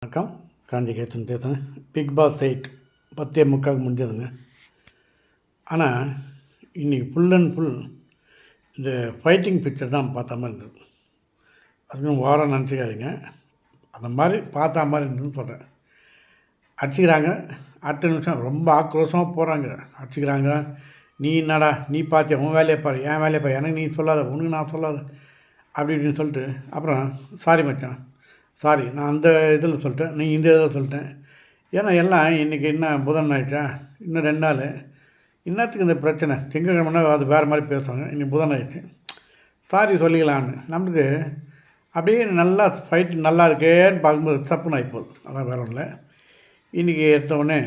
வணக்கம். காஞ்சிகேசன் பேசுகிறேன். Big boss 8 10:45 முடிஞ்சதுங்க. ஆனால் இன்றைக்கி ஃபுல் அண்ட் ஃபுல் இந்த ஃபைட்டிங் பிக்சர் தான் பார்த்த மாதிரி இருந்தது. அதுவும் ஓரம் நினச்சிக்காதீங்க, அந்த மாதிரி பார்த்தா மாதிரி இருந்ததுன்னு சொல்கிறேன். அடிச்சுக்கிறாங்க, அடுத்த நிமிஷம் ரொம்ப ஆக்ரோஷமாக போகிறாங்க, அடிச்சுக்கிறாங்க. நீ என்னடா, நீ பார்த்தியா, உன் வேலையை பாரு, என் வேலையை பாரு, எனக்கு நீ சொல்லாத, உனக்கு நான் சொல்லாத அப்படி இப்படின்னு சொல்லிட்டு அப்புறம் சாரி மச்சான், சாரி நான் அந்த இதில் சொல்லிட்டேன், நீ இந்த இதில் சொல்லிட்டேன். ஏன்னா எல்லாம் இன்றைக்கி என்ன புதன் ஆகிடுச்சா, இன்னும் 2 நாள், இன்னத்துக்கு இந்த பிரச்சனை. திங்கக்கிழமைனா அது வேறு மாதிரி பேசுவாங்க, இன்னைக்கு புதன் ஆகிடுச்சு, சாரி சொல்லிக்கலான்னு. நம்மளுக்கு அப்படியே நல்லா ஃபைட் நல்லா இருக்கேன்னு பார்க்கும்போது சப்புன்னு ஆகிப்போகுது. அதான் வேறு ஒன்றும் இல்லை. இன்றைக்கி எடுத்தவுடனே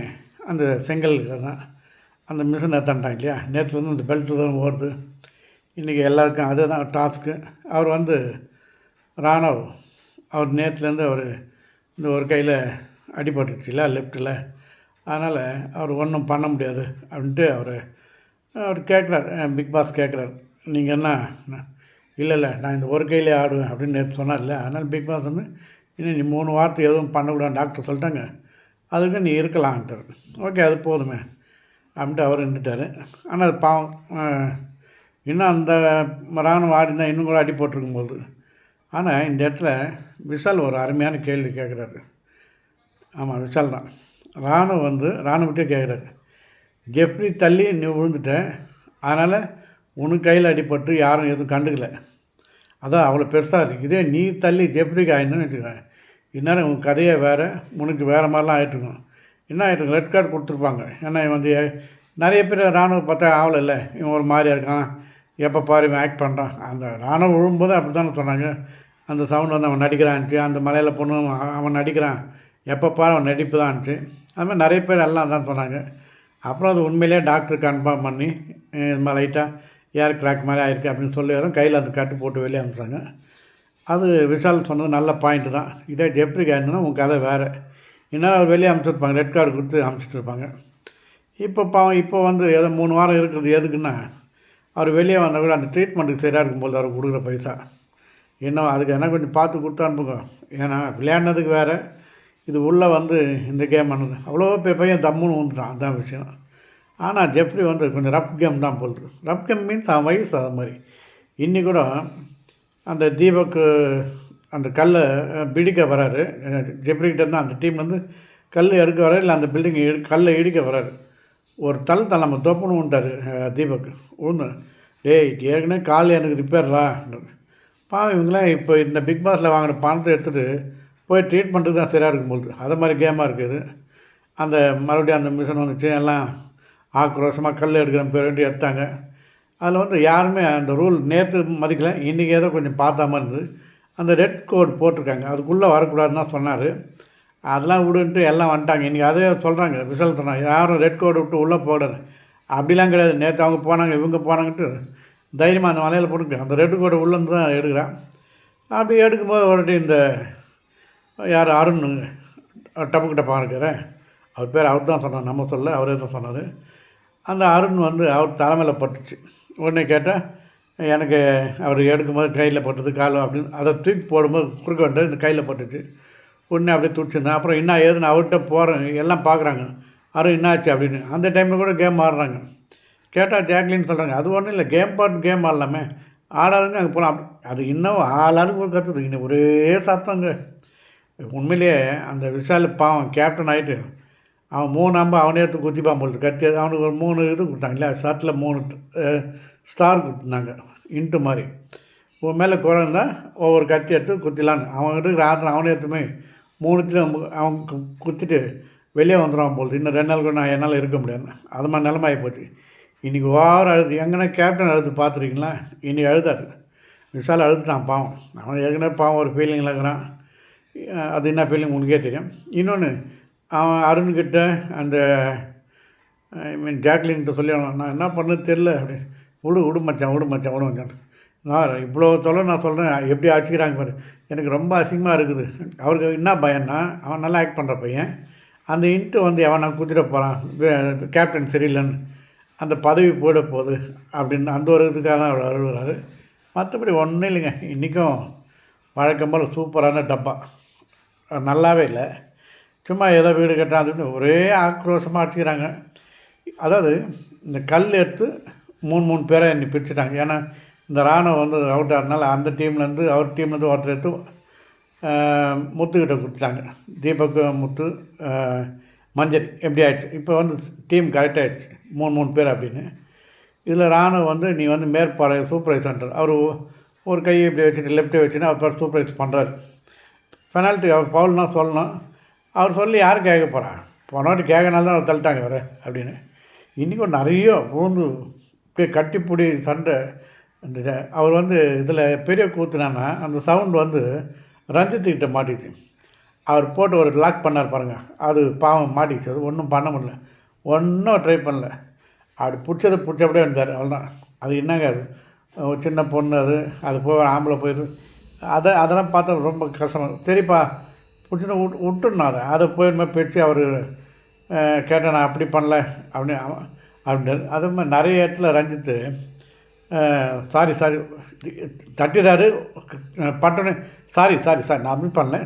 அந்த செங்கல் தான் அந்த மிஷினை தண்டாங்க இல்லையா, நேற்றுலேருந்து அந்த பெல்ட்டு தான் ஓடுது. இன்றைக்கி எல்லாருக்கும் அதுதான் டாஸ்க்கு. அவர் ராணவ், அவர் நேற்றுலேருந்து அவர் இந்த ஒரு கையில் அடிபட்டுருச்சுல லெஃப்ட்டில், அதனால் அவர் ஒன்றும் பண்ண முடியாது அப்படின்ட்டு அவர் கேட்குறாரு. பிக் பாஸ் கேட்குறாரு, நீங்கள் என்ன, இல்லை நான் இந்த ஒரு கையிலே ஆடுவேன் அப்படின்னு நேற்று சொன்னார் இல்லை. அதனால் பிக் பாஸ் இன்னும் நீ 3 வாரத்துக்கு எதுவும் பண்ணக்கூடாது டாக்டர் சொல்லிட்டாங்க, அதுக்கு நீ இருக்கலான்ட்டார். ஓகே, அது போதுமே அப்படின்ட்டு அவர் இருந்துட்டார். ஆனால் அது பாவம், இன்னும் அந்த ராணுவம் ஆடினா இன்னும் கூட அடி போட்டிருக்கும்போது. ஆனால் இந்த இடத்துல விஷால் ஒரு அருமையான கேள்வி கேட்குறாரு. ஆமாம், விஷால் தான். ராணுவத்தை கேட்குறாரு, ஜெஃப்ரி தள்ளி நீ விழுந்துட்ட, அதனால் உனக்கு கையில் அடிபட்டு யாரும் எதுவும் கண்டுக்கலை, அதான் அவ்வளோ பெருசாக இருக்குது. இதே நீ தள்ளி ஜெஃப்ரிக்கு ஆயிடுன்னு வச்சுக்கோங்க, இந்நேரம் உன் கதையே வேறு, உனக்கு வேறு மாதிரிலாம் ஆகிட்டுருக்கும். என்ன ஆகிட்டு ரெட் கார்டு கொடுத்துருப்பாங்க. ஏன்னா இவன் நிறைய பேர் ராணுவம் பார்த்தா ஆகலை இல்லை, இவன் ஒரு மாதிரியாக இருக்கான், எப்போ பாரு இவன் ஆக்ட் பண்ணுறான். அந்த ராணுவம் விழும்போது அப்படி தானே சொன்னாங்க. அந்த சவுண்ட் அவன் நடிக்கிறான்ச்சு, அந்த மலையில் பொண்ணு அவன் நடிக்கிறான், எப்போ பாரு அவன் நடிப்பு தான்ச்சு. அது மாதிரி நிறைய பேர் எல்லாம் தான் சொன்னாங்க. அப்புறம் அது உண்மையிலே டாக்டர் கன்ஃபார்ம் பண்ணி இது மாதிரி லைட்டாக ஏர் கிராக் மாதிரி ஆகிருக்கு அப்படின்னு சொல்லி வரும், கையில் அந்த கட்டு போட்டு வெளியே அனுப்பிச்சாங்க. அது விஷால் சொன்னது நல்ல பாயிண்ட்டு தான். இதே ஜெப்ரிக்கு ஆயிருந்ததுன்னா உன் கதை வேறு, இன்னும் அவர் வெளியே அனுப்பிச்சிருப்பாங்க, ரெட் கார்டு கொடுத்து அனுப்பிச்சிட்டு இருப்பாங்க. இப்போ பாவம் இப்போ ஏதோ 3 வாரம் இருக்கிறது எதுக்குன்னா, அவர் வெளியே வந்தால் கூட அந்த ட்ரீட்மெண்ட்டுக்கு சரியாக இருக்கும்போது அவர் கொடுக்குற பைசா இன்னும் அதுக்கு என்ன கொஞ்சம் பார்த்து கொடுத்து அனுப்புங்க. ஏன்னா விளையாடினதுக்கு வேறு, இது உள்ளே இந்த கேம் ஆனது அவ்வளோ பெரிய பையன் தம்முன்னு வந்துட்டான், அதுதான் விஷயம். ஆனால் ஜெஃப்ரி கொஞ்சம் ரப் கேம் தான் போகுது. ரப் கேம் மீன்ஸ் அவன் வயசு அது மாதிரி. இன்னி கூட அந்த தீபக்கு அந்த கல்லை பிடிக்க வராரு, ஜெஃப்ரிக்கிட்டேருந்து அந்த டீம் கல் எடுக்க வராரு, இல்லை அந்த பில்டிங் கல்லை இடிக்க வராரு. ஒரு நம்ம தொப்புன்னு விட்டார் தீபக், விழுந்து டேய் ஏற்கனவே கால் எனக்கு ரிப்பேர்ரா. பாவம் இவங்களாம் இப்போ இந்த பிக் பாஸில் வாங்கின பணத்தை எடுத்துகிட்டு போய் ட்ரீட்மெண்ட்டுக்கு தான் சரியாக இருக்கும்போது அது மாதிரி கேமாக இருக்குது. அந்த மறுபடியும் அந்த மிஷின் வந்துச்சு, எல்லாம் ஆக்ரோஷமாக கல் எடுக்கிற பேர் வேண்டி எடுத்தாங்க. அதில் யாருமே அந்த ரூல் நேற்று மதிக்கலை, இன்றைக்கி ஏதோ கொஞ்சம் பார்த்தா மாதிரி இருந்தது. அந்த ரெட் கோட் போட்டிருக்காங்க, அதுக்குள்ளே வரக்கூடாதுன்னு தான் சொன்னார். அதெல்லாம் விடுன்ட்டு எல்லாம் வந்துட்டாங்க. இன்றைக்கி அதே சொல்கிறாங்க, விஷால் சொன்னாங்க, யாரும் ரெட் கோடு விட்டு உள்ளே போடுறது அப்படிலாம் கிடையாது. நேற்று அவங்க போனாங்க, இவங்க போனாங்கன்ட்டு தைரியமாக அந்த மலையில் போட்டு அந்த ரெட் கோடை உள்ளேருந்து தான் எடுக்கிறான். அப்படி எடுக்கும்போது ஒரு இந்த யார் அருண் டப்புக்கிட்ட பாருக்கிற அவர் பேர் அவர் தான் சொன்னார், நம்ம சொல்ல அவரே தான் சொன்னார். அந்த அருண் அவர் தலைமையில் பட்டுச்சு. உடனே கேட்டால் எனக்கு அவர் எடுக்கும்போது கையில் பட்டுது காலம் அப்படின்னு, அதை தூக்கி போடும்போது குறுக்க வந்துட்டு இந்த கையில் பட்டுச்சு. உடனே அப்படியே துடிச்சிருந்தேன். அப்புறம் என்ன ஏதுன்னு அவர்கிட்ட போகிறேன், எல்லாம் பார்க்குறாங்க, அருண் என்னாச்சு அப்படின்னு. அந்த டைமில் கூட கேம் ஆடுறாங்க. கேட்டால் ஜாக்லின்னு சொல்கிறாங்க, அது ஒன்றும் இல்லை, கேம் ஆடலாமே, ஆடாதுங்க அங்கே போகலாம். அது இன்னும் ஆளாருக்கு ஒரு கற்றுது, இன்னும் ஒரே சத்தங்க. உண்மையிலேயே அந்த விஷால் பாவம் கேப்டன் ஆகிட்டு அவன் 3 அம்பு அவனே எடுத்து குத்திப்பான் போகுது, கத்தி அவனுக்கு ஒரு 3 இது கொடுத்தாங்க இல்லையா, ஷர்ட்டில் 3 ஸ்டார் கொடுத்துருந்தாங்க இன்ட்டு மாதிரி. உன் மேலே குறைந்தா ஒவ்வொரு கத்தி எடுத்து குத்திலான்னு அவன்கிட்ட ராத்திரி அவனே எடுத்துமே 3த்தையும் அவன் குத்திட்டு வெளியே வந்துடுவான் போகுது. இன்னும் 2 நாள் கூட நான் என்னால் இருக்க முடியாது, அது மாதிரி நிலமாகி போச்சு. இன்றைக்கி வாரம் அழுது, எங்கன்னா கேப்டன் அழுது பார்த்துருக்கீங்களா? இன்றைக்கி அழுதார் விஷால், அழுதுட்டான் பாவம். அவன் ஏற்கனவே பாவம் ஒரு ஃபீலிங்கில் இருக்கிறான், அது என்ன ஃபீலிங் உனக்கே தெரியும். இன்னொன்று அவன் அருண்கிட்ட அந்த ஜாக்லின்கிட்ட சொல்லி நான் என்ன பண்ணது தெரில அப்படி, விடு மச்சான் நான் இவ்வளோ நான் சொல்கிறேன், எப்படி அடிச்சுக்கிறாங்க பாரு, எனக்கு ரொம்ப அசிங்கமாக இருக்குது. அவருக்கு என்ன பயன்னா, அவன் நல்லா ஆக்ட் பண்ணுற பையன், அந்த இன்ட்டு எவன் குதிரை போகிறான், கேப்டன் சரியில்லைன்னு, அந்த பதவி போயிட போகுது அப்படின்னு அந்த ஒரு இதுக்காக தான் அவர் அழுகிறாரு. மற்றபடி ஒன்றும் இல்லைங்க. இன்றைக்கும் வழக்கம் போல் சூப்பரான டப்பா. நல்லாவே இல்லை. சும்மா ஏதோ வீடு கட்டாதுன்னு ஒரே ஆக்ரோஷமாக அடிச்சுக்கிறாங்க. அதாவது இந்த கல் எடுத்து 3 பேரை என்னை பிரிச்சுட்டாங்க. ஏன்னா இந்த ராணுவம் வந்து அவுட் ஆகிறதுனால அந்த டீம்லேருந்து அவர் டீம்லேருந்து ஒருத்தர் எடுத்து முத்துக்கிட்ட கொடுத்துட்டாங்க. தீபக், முத்து, மஞ்சரி எப்படி ஆயிடுச்சு. இப்போ வந்து டீம் கரெக்டாகிடுச்சு 3 பேர் அப்படின்னு. இதில் ராணுவம் வந்து நீ வந்து மேற்பார்வை சூப்பர்வைசர் அவர் ஒரு கையை இப்படி வச்சுட்டு லெஃப்ட்டை வச்சுன்னு அவர் பேர் சூப்பர்வைஸ் பண்ணுறாரு. பெனால்ட்டி அவர் பவுல்னா சொல்லணும். அவர் சொல்லி யார் கேட்க போகிறா, போனாட்டி கேட்கனால தான் அவர் தள்ளிட்டாங்க அவர் அப்படின்னு. இன்றைக்கும் நிறைய பூந்து இப்படியே கட்டிப்பிடி சண்டை. இந்த அவர் வந்து இதில் பெரிய கூத்துனான்னா அந்த சவுண்டு வந்து ரஞ்சித்துக்கிட்ட மாட்டிச்சு. அவர் போட்டு ஒரு லாக் பண்ணார் பாருங்கள், அது பாவம் மாட்டிச்சு. அது ஒன்றும் பண்ண முடியல, ஒன்றும் ட்ரை பண்ணல. அப்படி பிடிச்சபடியே இருந்தார். அவ்வளோதான். அது என்னங்க அது சின்ன பொண்ணு, அது போய் ஆம்பளை போயிடுது. அதெல்லாம் பார்த்தா ரொம்ப கஷ்டம். சரிப்பா பிடிச்சிட்டு விட்டுடணும். அதை போய் பேச்சு அவர் கேட்டேன், நான் அப்படி பண்ணல அப்படின்னாரு. அது மாதிரி நிறைய இடத்துல ரஞ்சித்து சாரி தட்டிறாரு. பட்டோன்னே சாரி நான் அப்படி பண்ணல.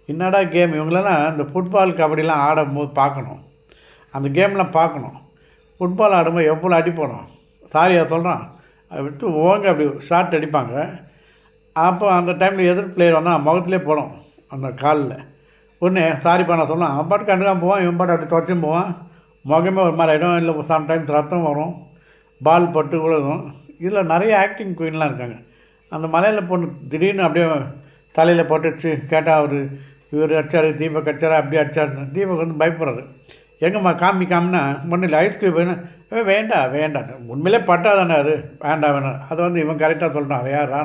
என்னடா கேம் இவங்களெல்லாம் இந்த ஃபுட்பால் கபடிலாம் ஆடும்போது பார்க்கணும், அந்த கேம்லாம் பார்க்கணும். ஃபுட்பால் ஆடும்போது எவ்வளோ அடிப்போம். சாரியா சொல்கிறான் அதை விட்டு ஓங்க அப்படி ஷார்ட் அடிப்பாங்க. அப்போ அந்த டைமில் எதிர் பிளேயர் வந்தால் முகத்துலேயே போடும் அந்த காலில். ஒன்று சாரி பண்ண சொன்னால் அவன் பாட்டு கண்டுக்காமல் போவான், இவன் பாட்டு அப்படி தொடச்சும் போவான். முகமே ஒரு மாதிரி ஆகிடும். இல்லை சம்டைம்ஸ் ரத்தம் வரும், பால் பட்டு விழுகும். இதில் நிறைய ஆக்டிங் குயின்லாம் இருக்காங்க. அந்த மலையில் பொண்ணு திடீர்னு அப்படியே தலையில் போட்டுச்சு. கேட்டால் அவர் இவர் அடிச்சார், தீபக் அடிச்சார், அப்படி அடிச்சாருன்னு. தீபக் வந்து பயப்படுறாரு. எங்கம்மா காமிக்காமனா ஒன்றும் இல்லை, ஐஸ்கிரீம் வேணும். வேண்டாம் உண்மையிலே பட்டாதானே அது, வேண்டாம். அது வந்து இவன் கரெக்டாக சொல்கிறான். யார்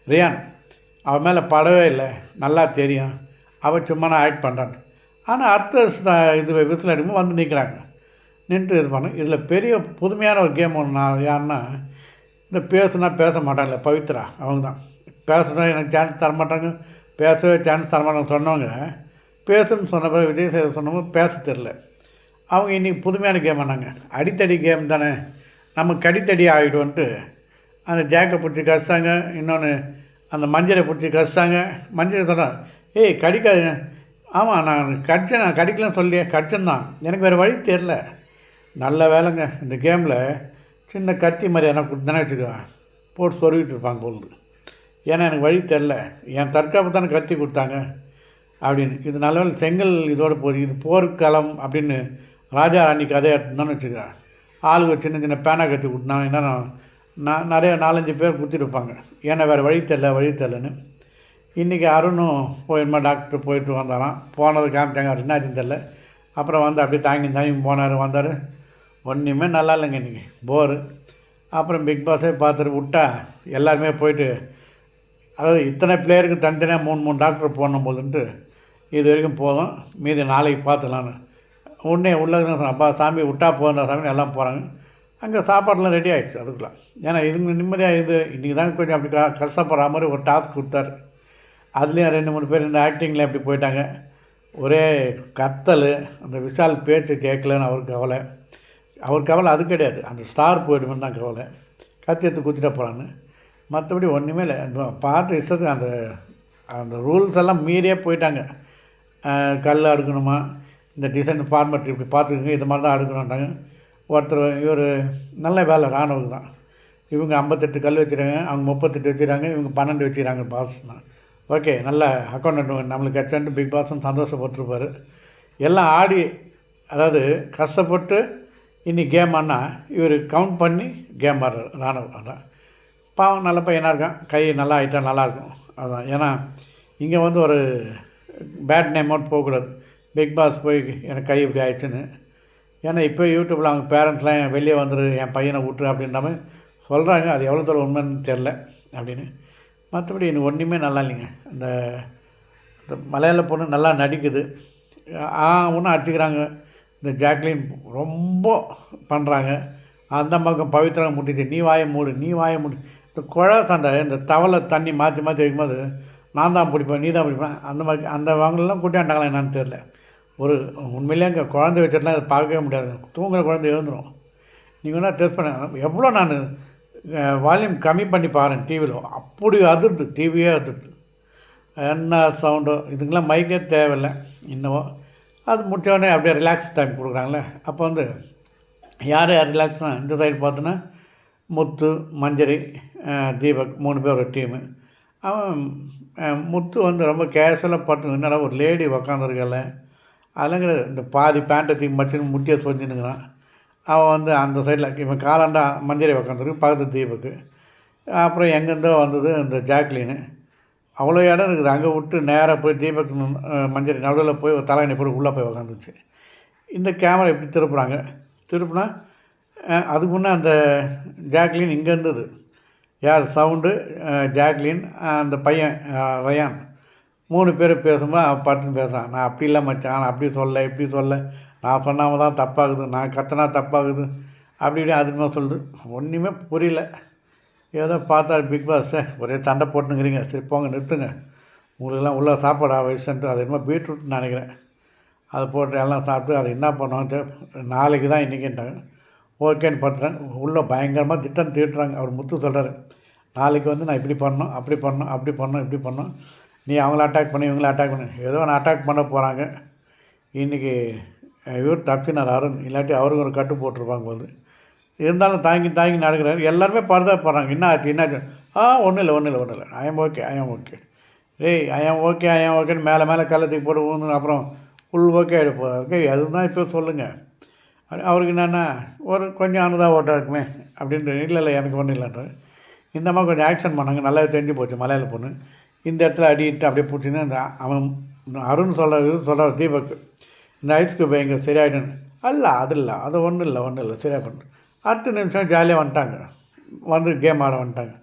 ரியான் அவன் மேலே படவே இல்லை, நல்லா தெரியும். அவன் சும்மா நான் ஆக்ட் பண்ணுறான். ஆனால் அடுத்த இது விசில் அடிக்கும்போது வந்து நிற்கிறாங்க, நின்று இது பண்ண. இதில் பெரிய புதுமையான ஒரு கேம் ஒன்று நான் யாருன்னா, இந்த பேசுனா பேச மாட்டாங்கல்ல பவித்ரா, அவங்க தான். பேசுனா எனக்கு சான்ஸ் தரமாட்டாங்க, பேசவே சான்ஸ் தரமாட்டாங்க சொன்னவங்க. பேசுன்னு சொன்ன பிறகு விஜய் சேவை சொன்னவங்க பேச தெரில. அவங்க இன்றைக்கி புதுமையான கேம் பண்ணாங்க. அடித்தடி கேம் தானே, நமக்கு அடித்தடி ஆகிடுவோன்ட்டு அந்த ஜாக்கை பிடிச்சி கடிச்சாங்க. இன்னொன்று அந்த மஞ்சளை பிடிச்சி கடிச்சாங்க. மஞ்சளை சொல்கிறேன், ஏய் கடிக்காதுங்க. ஆமாம் நான் கடிக்கலன்னு சொல்லி கடிச்சேன்தான், எனக்கு வேறு வழி தெரில. நல்ல வேலைங்க இந்த கேமில் சின்ன கத்தி மாதிரி என்ன கொடுத்தானே வச்சுக்குவேன், போட்டு சொருகிட்டு இருப்பாங்க பொழுது. ஏன்னா எனக்கு வழி தெரில, என் தற்காப்பு தானே கத்தி கொடுத்தாங்க அப்படின்னு. இது நல்ல வேலை செங்கல் இதோடு போகுது. இது போர்க்களம் அப்படின்னு ராஜா ராணி கதையை எடுத்துருந்தான்னு வச்சுக்க. ஆளுக்கு சின்ன பேனா கத்தி கொடுத்தாங்க. என்னென்னா நான் நிறைய 4-5 பேர் குத்திருப்பாங்க. ஏன்னா வேறு வழி தெரிலன்னு. இன்றைக்கி அருணும் போயிருமா டாக்டர் போயிட்டு வந்தாராம். போனது காமிச்சாங்க, அவர் என்னாச்சுன்னு தெரில. அப்புறம் வந்து அப்படியே தாங்கி போனார் வந்தார். ஒன்றுமே நல்லா இல்லைங்க இன்றைக்கி, போரு. அப்புறம் பிக் பாஸே பார்த்துட்டு விட்டா எல்லாருமே போயிட்டு, அதாவது இத்தனை பிளேயருக்கு தனித்தனியாக 3 டாக்டர் போடணும் போதுன்ட்டு இது வரைக்கும் போதும், மீதி நாளைக்கு பார்த்துலான்னு உடனே உள்ளே அப்பா சாமி விட்டா போதும் சாமி எல்லாம் போகிறாங்க. அங்கே சாப்பாடெலாம் ரெடி ஆகிடுச்சு அதுக்குள்ளே. ஏன்னா இதுங்க நிம்மதியாக இன்றைக்கி தான் கொஞ்சம் அப்படி கஷ்டப்படுற மாதிரி ஒரு டாஸ்க் கொடுத்தாரு. அதுலேயும் 2-3 பேர் இந்த ஆக்டிங்கில் அப்படி போயிட்டாங்க. ஒரே கத்தல். அந்த விஷால் பேச்சு கேட்கலன்னு அவர் கவலை அது கிடையாது, அந்த ஸ்டார் போயிடுமென்னு தான் கவலை. கத்தி எடுத்து குத்திட்ட போகிறான்னு. மற்றபடி ஒன்றுமே இல்லை. பாட்டு இஷ்டத்துக்கு அந்த ரூல்ஸ் எல்லாம் மீறியே போயிட்டாங்க. கல் அடுக்கணுமா, இந்த டிசைன் ஃபார்மேட் இப்படி பார்த்துக்குங்க, இது மாதிரி தான் அடுக்கணுன்றாங்க. ஒருத்தர் இவர் நல்ல வேலை ராணுவம் தான். இவங்க 58 கல் வச்சுருக்காங்க, அவங்க 38 வச்சுருக்காங்க, இவங்க 12 வச்சுக்கிறாங்க பாஸ்னா. ஓகே, நல்ல அக்கௌண்ட் நம்மளுக்கு கிடச்சான்ட்டு பிக் பாஸும் சந்தோஷப்பட்டுருப்பார். எல்லாம் ஆடி, அதாவது கஷ்டப்பட்டு இன்னைக்கு கேம் ஆனால் இவர் கவுண்ட் பண்ணி கேம் ஆடுறார் ராணுவம். அதான் பாவம், நல்ல பையனாக இருக்கான், கை நல்லா ஆகிட்டா நல்லாயிருக்கும். அதுதான். ஏன்னா இங்கே வந்து ஒரு பேட் நேம் அவுட் போகக்கூடாது. பிக் பாஸ் போய் எனக்கு கை இப்படி ஆயிடுச்சுன்னு. ஏன்னா இப்போ யூடியூப்பில் அவங்க பேரண்ட்ஸ்லாம் வெளியே வந்துரு, என் பையனை விட்டுரு அப்படின்ற மாதிரி சொல்கிறாங்க. அது எவ்வளோ தூரம் உண்மைன்னு தெரில அப்படின்னு. மற்றபடி எனக்கு ஒன்றுமே நல்லா இல்லைங்க. இந்த மலையாள பொண்ணு நல்லா நடிக்குது. ஒன்றும் அடிச்சுக்கிறாங்க. இந்த ஜாக்லின் ரொம்ப பண்ணுறாங்க. அந்த பக்கம் பவித்ரா முட்டிச்சு, நீ வாயை மூடு. இந்த குழா சண்டை, இந்த தவளை தண்ணி மாற்றி வைக்கும்போது நான் தான் பிடிப்பேன், நீ தான் பிடிப்பேன், அந்த மாதிரி அந்த வாங்கலாம் கூட்டியாண்டாங்களா என்னான்னு தெரில. ஒரு உண்மையிலே அங்கே குழந்தை வச்சுட்டுலாம் இதை பார்க்கவே முடியாது. தூங்குகிற குழந்தை எழுந்துடும். நீங்கள் வேணால் டெஸ்ட் பண்ண, எவ்வளோ நான் வால்யூம் கம்மி பண்ணி பாருங்கள் டிவியில், அப்படி அதிர்து, டிவியே அதிர்து. என்ன சவுண்டோ இதுக்கெல்லாம் மைக்கே தேவையில்லை இன்னமும். அது முடித்தோடனே அப்படியே ரிலாக்ஸ் டைம் கொடுக்குறாங்களே, அப்போ வந்து யார் யார் ரிலாக்ஸ்னால் இந்த சைடு பார்த்தோன்னா முத்து, மஞ்சரி, தீபக் 3 பேர் ஒரு டீமு. அவன் முத்து வந்து ரொம்ப கேஷுவலாக பார்த்து என்னடா ஒரு லேடி உக்காந்துருக்கல அதெல்லாம் கிடையாது. இந்த பாதி பேண்ட்டை தூக்கி மடிச்சுன்னு முட்டியை சொஞ்சினுங்கிறான். அவன் வந்து அந்த சைடில் இவன் காலாண்டா மஞ்சரி உக்காந்துருக்கு, பக்கத்து தீபக்கு. அப்புறம் எங்கேருந்தோ வந்தது இந்த ஜாக்லின்னு. அவ்வளோ இடம் இருக்குது, அங்கே விட்டு நேராக போய் தீபக் மஞ்சரி நடுவில் போய் ஒரு தலையணை போட்டு உள்ளே போய் உக்காந்துச்சு. இந்த கேமரா எப்படி திருப்புறாங்க, திருப்புனா அதுக்கு முன்னே அந்த ஜாக்லின் இங்கே இருந்தது. யார் சவுண்டு, ஜாக்லின், அந்த பையன் ரயான் 3 பேர் பேசும்போது அவன் பார்த்துன்னு பேசுகிறான். நான் அப்படி இல்லை மச்சான், நான் அப்படி சொல்ல இப்படி சொல்ல, நான் சொன்னாமல் தான் தப்பாகுது, நான் கத்தினா தப்பாகுது அப்படி இப்படி அதுக்குமே சொல்லுது. ஒன்றுமே புரியல. ஏதோ பார்த்தா பிக் பாஸ் ஒரே சண்டை போட்டுங்கிறீங்க, சரி போங்க நிறுத்துங்க, உங்களுக்கெல்லாம் உள்ள சாப்பாடு வயசுன்ட்டு அது என்னமோ பீட்ரூட்னு நினைக்கிறேன். அதை போட்டு எல்லாம் சாப்பிட்டு அதை என்ன பண்ணுவோம் நாளைக்கு தான் இன்றைக்கின்ட்டாங்க. ஓகேன்னு பார்த்துட்டேன். உள்ளே பயங்கரமாக திட்டம் தீட்டுறாங்க. அவர் முத்து சொல்கிறார், நாளைக்கு வந்து நான் இப்படி பண்ணணும் அப்படி பண்ணணும் அப்படி பண்ணணும் இப்படி பண்ணணும், நீ அவங்கள அட்டாக் பண்ணி இவங்கள அட்டாக் பண்ணி ஏதோ ஒன்று அட்டாக் பண்ண போகிறாங்க. இன்றைக்கி இவர் தப்பினார் அருண், இல்லாட்டி அவருக்கு ஒரு கட்டு போட்டிருப்பாங்க போது. இருந்தாலும் தாங்கி தாங்கி நடக்கிறாரு. எல்லாருமே படுறாங்க. என்ன ஆச்சு என்ன ஆச்சு? ஒன்றும் இல்லை ஐ ஆம் ஓகே ஏய் ஐ ஆம் ஓகேன்னு மேலே கள்ளத்துக்கு போட்டு ஊந்து அப்புறம் ஃபுல் ஓகே ஆகிடுப்போம். அதுதான் இப்போ சொல்லுங்கள். அவருக்கு என்னென்னா ஒரு கொஞ்சம் அனுதான் ஓட்டாக இருக்குமே அப்படின்ட்டு. இல்லை எனக்கு ஒன்றும் இல்லைன்ற இந்த மாதிரி கொஞ்சம் ஆக்ஷன் பண்ணாங்க, நல்லா தெரிஞ்சு போச்சு. மலையாள பொண்ணு இந்த இடத்துல அடிட்டு அப்படியே பிடிச்சின்னு அந்த அவன் அருண் சொல்கிற தீபக் இந்த ஐஸ் கியூப் எங்கே சரியாயிடுன்னு. அது இல்லை அது ஒன்றும் இல்லை சரியாக பண்ணு. அடுத்த நிமிஷம் ஜாலியாக வந்துட்டாங்க, வந்து கேம் ஆட வந்துட்டாங்க.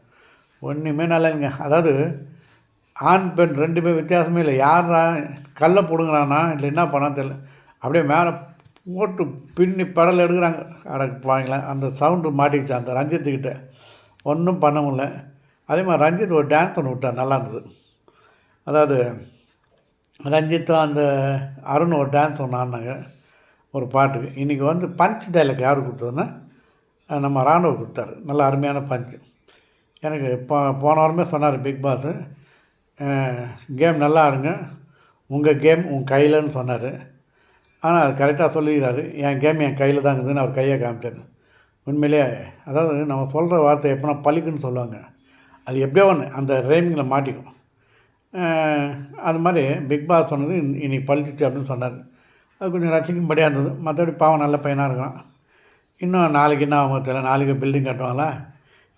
ஒன்றுமே நல்லா இல்லைங்க. அதாவது ஆண் பெண் 2 பேர் வித்தியாசமே இல்லை. யாரா கல்லை பிடுங்குறானா இல்லை என்ன பண்ணான்னு தெரியல, அப்படியே மேலே போட்டு பின்னி படல் எடுக்கிறாங்க. அடப்பாங்களேன், அந்த சவுண்டு மாட்டிக்கிச்சு அந்த ரஞ்சித்துக்கிட்ட, ஒன்றும் பண்ண முடியல. அதே மாதிரி ரஞ்சித் ஒரு டான்ஸ் ஒன்று விட்டார், நல்லா இருந்தது. அதாவது ரஞ்சித்தும் அந்த அருண் ஒரு டான்ஸ் ஒன்று ஆடினாங்க ஒரு பாட்டுக்கு. இன்றைக்கி வந்து பஞ்ச் டைலாக் யார் கொடுத்ததுன்னா நம்ம ராணுவ கொடுத்தாரு, நல்ல அருமையான பஞ்சு. எனக்கு போன வாரமே சொன்னார் பிக் பாஸு, கேம் நல்லா ஆடுங்க, உங்கள் கேம் உங்கள் கையில்னு சொன்னார். ஆனால் அது கரெக்டாக சொல்லிக்கிறாரு, என் கேம் என் கையில் தான் இருக்குதுன்னு அவர் கையை காமிச்சார். உண்மையிலே அதாவது நம்ம சொல்கிற வார்த்தை எப்போனா பலிக்குன்னு சொல்லுவாங்க, அது எப்படியோ ஒன்று அந்த ரேமிங்கில் மாட்டிக்கும். அது மாதிரி பிக் பாஸ் சொன்னது இன்றைக்கி பழிச்சிச்சு அப்படின்னு சொன்னார். அது கொஞ்சம் ரசிக்கும்படியாக இருந்தது. மற்றபடி பாவம் நல்ல பையனாக இருக்கான். இன்னும் நாளைக்கு என்ன ஆகும் தெரியல, நாளைக்கு பில்டிங் கட்டுவாங்களா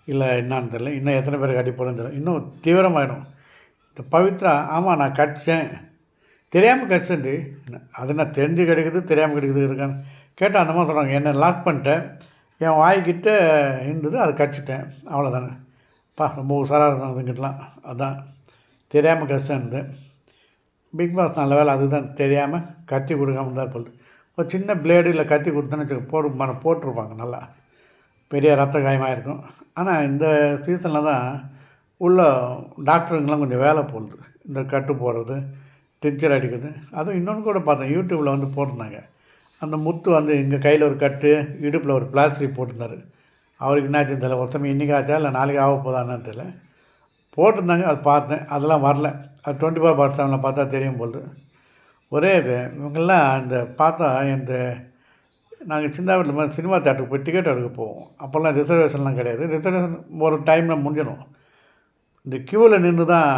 இல்லை என்னான்னு தெரியல, இன்னும் எத்தனை பேர் கட்டி போகிறேன்னு தெரியல. இன்னும் தீவிரமாகிடும். இந்த பவித்ரா ஆமாம் நான் கடிச்சேன், தெரியாமல் கடிச்சேன்டி, அது நான் தெரிஞ்சு கிடைக்குது தெரியாமல் கிடைக்குது இருக்கான்னு கேட்டால் அந்த மாதிரி சொல்கிறாங்க. என்னை லாக் பண்ணிட்டேன், என் வாய்க்கிட்ட இருந்தது அதை கடிச்சிட்டேன், அவ்வளோதானே. ரொம்ப உஷாராக இருக்கும் அதுங்கிட்டலாம். அதுதான் தெரியாமல் கடிச்சேன். பிக் பாஸ் நல்ல வேலை அதுதான் தெரியாமல் கத்தி கொடுக்காம தான் போகுது. ஒரு சின்ன பிளேடு இல்லை கத்தி கொடுத்தோன்னு வச்சுக்க போட்டிருப்பாங்க, நல்லா பெரிய ரத்த காயமாக இருக்கும். ஆனால் இந்த சீசனில் தான் உள்ள டாக்டருங்கெலாம் கொஞ்சம் வேலை போகுது, இந்த கட்டு போடுறது, டிச்சர் அடிக்கிறது. அதுவும் இன்னொன்று கூட பார்த்தேன், யூடியூப்பில் வந்து போட்டிருந்தாங்க. அந்த முத்து வந்து இங்கே கையில் ஒரு கட்டு, இடுப்பில் ஒரு பிளாஸ்டிக் போட்டிருந்தார். அவருக்கு என்னாச்சுன்னு தெரியல, ஒருத்தமே இன்றைக்கி ஆச்சா இல்லை நாளைக்கு ஆக போதான்னு தெரியல, போட்டிருந்தாங்க. அது பார்த்தேன், அதெல்லாம் வரல. அது 24/7 பார்த்தா தெரியும் போது. ஒரே இவங்கெல்லாம் இந்த பார்த்தா இந்த நாங்கள் சின்ன வீட்டில் மாதிரி சினிமா தேட்டருக்கு போய் டிக்கெட் எடுக்க போவோம். அப்போல்லாம் ரிசர்வேஷன்லாம் கிடையாது. ரிசர்வேஷன் ஒரு டைமில் முடிஞ்சிடும். இந்த க்யூவில் நின்று தான்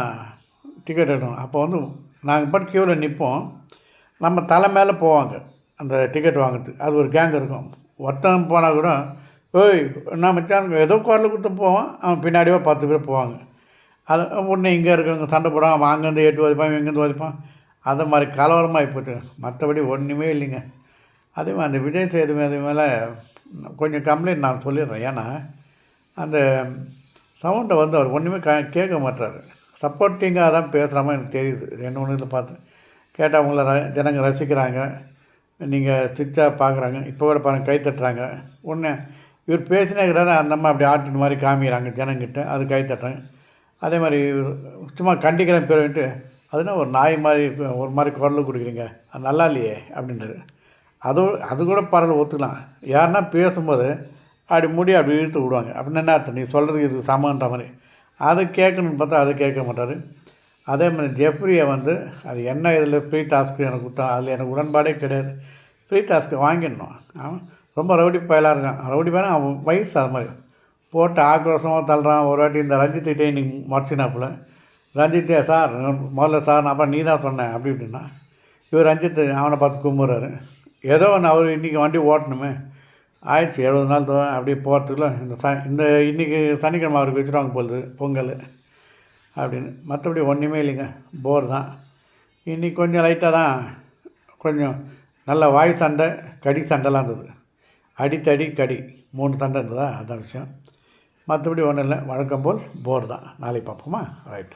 டிக்கெட் எடுக்கணும். அப்போ வந்து நாங்கள் பாட்டு க்யூவில் நிற்போம், நம்ம தலை மேலே போவாங்க அந்த டிக்கெட் வாங்குறதுக்கு. அது ஒரு கேங் இருக்கும். ஒருத்தன் போனால் கூட ஓய் நான் மச்சான் ஏதோ குரல் கொடுத்து போவான், அவன் பின்னாடியோ 10 பேர் போவாங்க. அது ஒன்று இங்கே இருக்கவங்க சண்டை போடுவான், அவன் அங்கேருந்து 8 வதைப்பான், இங்கேருந்து வதைப்பான். அந்த மாதிரி கலவரமாக போச்சு. மற்றபடி ஒன்றுமே இல்லைங்க. அதே மாதிரி அந்த விஜய் சேதுபதி மேலே கொஞ்சம் கம்ப்ளைண்ட் நான் சொல்லிடுறேன். ஏன்னா அந்த சவுண்டை வந்து அவர் ஒன்றுமே கேட்க மாட்டார். சப்போர்ட்டிங்காக தான் பேசுகிற மாதிரி எனக்கு தெரியுது. ரெண்டு ஒன்று இதில் பார்த்து கேட்டால் அவங்கள ஜனங்க ரசிக்கிறாங்க, நீங்கள் சிச்சாக பார்க்குறாங்க. இப்போ கூட பாருங்கள் கை தட்டுறாங்க. ஒன்று இவர் பேசினே இருக்கிறாரு, அந்தம்மா அப்படி ஆட்டின மாதிரி காமிக்கிறாங்க ஜனங்கிட்ட, அது கை தட்டுறாங்க. அதே மாதிரி சும்மா கண்டிக்கிறேன் பேர் வந்துட்டு அதுனா ஒரு நாய் மாதிரி ஒரு மாதிரி குரல் கொடுக்குறீங்க, அது நல்லா இல்லையே அப்படின்றாரு. அது கூட பரவாயில்ல ஒத்துக்கலாம். யாருன்னா பேசும்போது அப்படி முடி அப்படி இழுத்து விடுவாங்க. அப்படின்னு என்ன அர்த்தம், நீ சொல்கிறதுக்கு இது சமன்ற மாதிரி. அதை கேட்கணுன்னு பார்த்தா அதை கேட்க மாட்டார். அதே மாதிரி ஜெஃப்ரியை வந்து அது என்ன இதில் ஃப்ரீ டாஸ்க்கு எனக்கு விட்டா அதில் எனக்கு உடன்பாடே கிடையாது. ஃப்ரீ டாஸ்க்கு வாங்கிடணும். அவன் ரொம்ப ரவுடி பயலாக இருக்கான். ரவுடி பயலாக அவன் வயசு அது மாதிரி போட்டு ஆக்ரோஷமாக தள்ளுறான். ஒரு வாட்டி இந்த ரஞ்சித்திட்டே இன்னைக்கு மறைச்சினாப்புல. ரஞ்சித்தே சார் முதல்ல சார் நான் நீ தான் சொன்னேன் அப்படி இப்படின்னா இவர் ரஞ்சித் அவனை பார்த்து கும்பிட்றாரு. ஏதோ ஒன்று அவர் இன்றைக்கி வண்டி ஓட்டணுமே ஆயிடுச்சு 70 நாள் அப்படியே போகிறதுக்குள்ள இந்த இன்றைக்கி சனிக்கிழமை அவருக்கு வச்சுருவாங்க போகுது பொங்கல் அப்படின்னு. மற்றபடி ஒன்றுமே இல்லைங்க, போர் தான். இன்றைக்கி கொஞ்சம் லைட்டாக தான் கொஞ்சம் நல்ல வாய் சண்டை கடி சண்டைலாம் இருந்தது. அடித்தடி கடி 3 சண்டை இருந்ததா, அதுதான் விஷயம். மற்றபடி ஒன்றும் இல்லை, வழக்கம் போல் போர் தான். நாளைக்கு பார்ப்போமா? ரைட்.